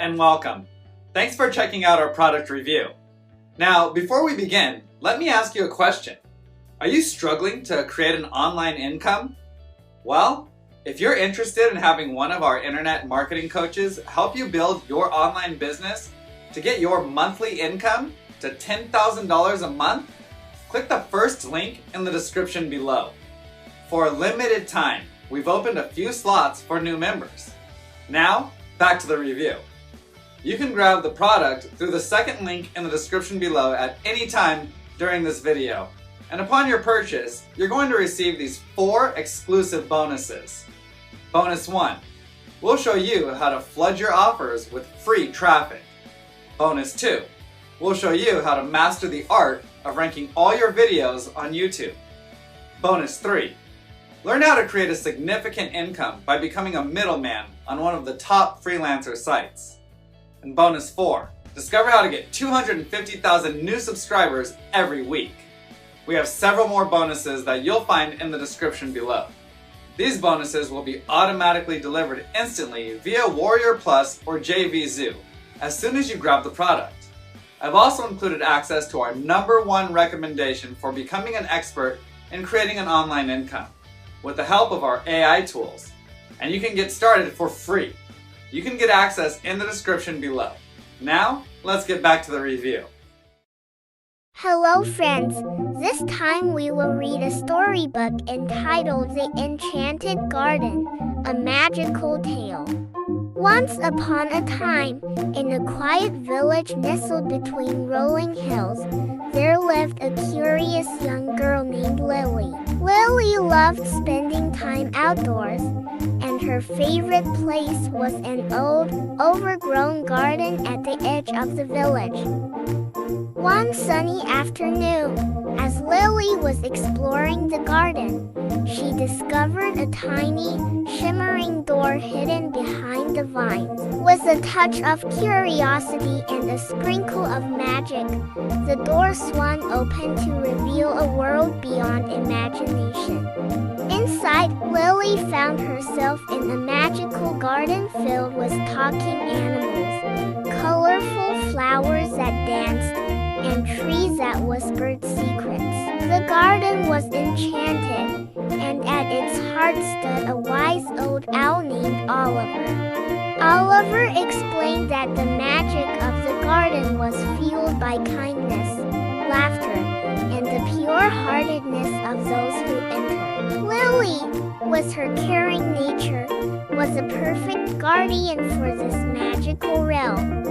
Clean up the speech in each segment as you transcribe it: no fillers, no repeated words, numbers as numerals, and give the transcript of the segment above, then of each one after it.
and welcome. Thanks for checking out our product review. Now, before we begin, let me ask you a question. Are you struggling to create an online income? Well, if you're interested in having one of our internet marketing coaches help you build your online business to get your monthly income to $10,000 a month, click the first link in the description below. For a limited time, we've opened a few slots for new members. Now, back to the review. You can grab the product through the second link in the description below at any time during this video. And upon your purchase, you're going to receive these 4 exclusive bonuses. Bonus 1. We'll show you how to flood your offers with free traffic. Bonus 2. We'll show you how to master the art of ranking all your videos on YouTube. Bonus 3. Learn how to create a significant income by becoming a middleman on one of the top freelancer sites. And bonus 4, discover how to get 250,000 new subscribers every week. We have several more bonuses that you'll find in the description below. These bonuses will be automatically delivered instantly via Warrior Plus or JVZoo as soon as you grab the product. I've also included access to our #1 recommendation for becoming an expert in creating an online income with the help of our AI tools. And you can get started for free. You can get access in the description below. Now, let's get back to the review. Hello friends, this time we will read a storybook entitled The Enchanted Garden, a Magical Tale. Once upon a time, in a quiet village nestled between rolling hills, there lived a curious young girl named Lily. Lily loved spending time outdoors, and her favorite place was an old, overgrown garden at the edge of the village. One sunny afternoon, as Lily was exploring the garden, she discovered a tiny, shimmering door hidden behind the vines. With a touch of curiosity and a sprinkle of magic, the door swung open to reveal a world beyond imagination. Inside, Lily found herself in a magical garden filled with talking animals, colorful flowers that danced, and trees that whispered secrets. The garden was enchanted, and at its heart stood a wise old owl named Oliver. Oliver explained that the magic of the garden was fueled by kindness, laughter, and the pure-heartedness of those who entered. Lily, with her caring nature, was a perfect guardian for this magical realm.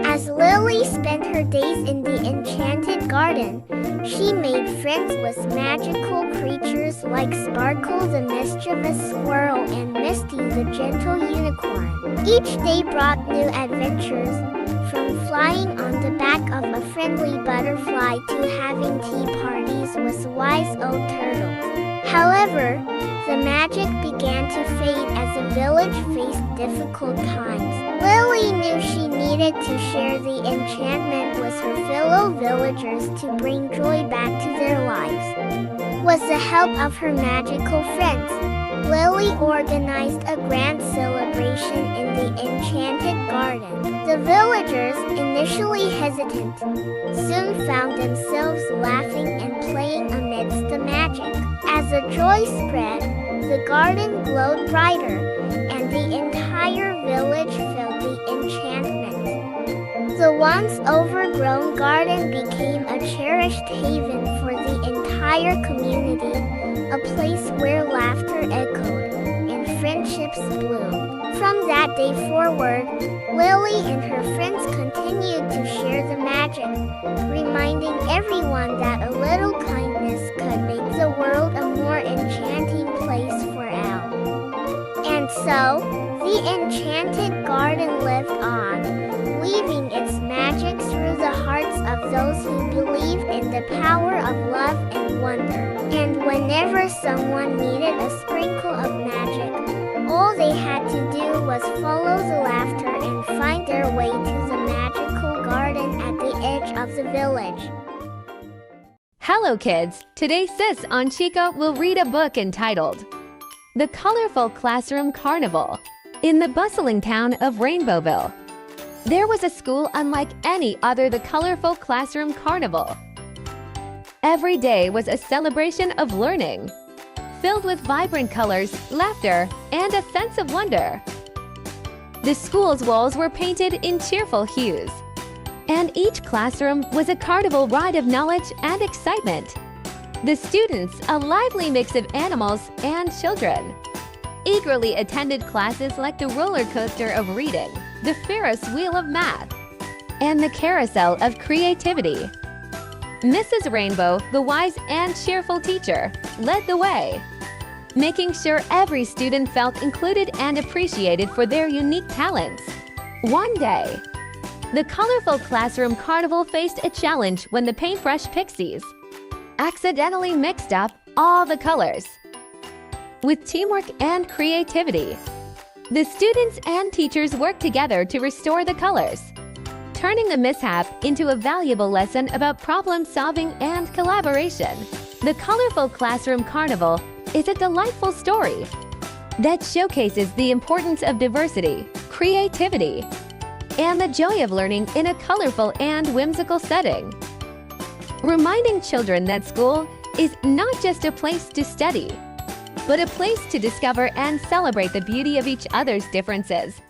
As Lily spent her days in the enchanted garden, she made friends with magical creatures like Sparkle the mischievous squirrel and Misty the gentle unicorn. Each day brought new adventures, from flying on the back of a friendly butterfly to having tea parties with wise old turtles. However, the magic began to fade as the village faced difficult times. Lily knew she needed to share the enchantment with her fellow villagers to bring joy back to their lives. With the help of her magical friends, Lily organized a grand celebration in the enchanted garden. The villagers, initially hesitant, soon found themselves laughing and playing amidst the magic. As the joy spread, the garden glowed brighter, and the entire village felt the enchantment. The once overgrown garden became a cherished haven for the entire community, a place where laughter echoed and friendships bloomed. From that day forward, Lily and her friends continued to share the magic, reminding everyone that a little kindness could make the world a more enchanting place for all. And so, the enchanted garden lived on, weaving its magic through the hearts of those who believed in the power of love and wonder. And whenever someone needed a sprinkle of magic, all they had to do was follow the laughter and find their way to the magical garden at the edge of the village. Hello kids! Today Sis on Chica will read a book entitled The Colorful Classroom Carnival in the bustling town of Rainbowville. There was a school unlike any other, the colorful classroom carnival. Every day was a celebration of learning, filled with vibrant colors, laughter, and a sense of wonder. The school's walls were painted in cheerful hues, and each classroom was a carnival ride of knowledge and excitement. The students, a lively mix of animals and children, eagerly attended classes like the roller coaster of reading, the Ferris wheel of math, and the carousel of creativity. Mrs. Rainbow, the wise and cheerful teacher, led the way, making sure every student felt included and appreciated for their unique talents. One day, the colorful classroom carnival faced a challenge when the paintbrush pixies accidentally mixed up all the colors. With teamwork and creativity, the students and teachers worked together to restore the colors, turning the mishap into a valuable lesson about problem-solving and collaboration. The colorful classroom carnival is a delightful story that showcases the importance of diversity, creativity, and the joy of learning in a colorful and whimsical setting, reminding children that school is not just a place to study, but a place to discover and celebrate the beauty of each other's differences.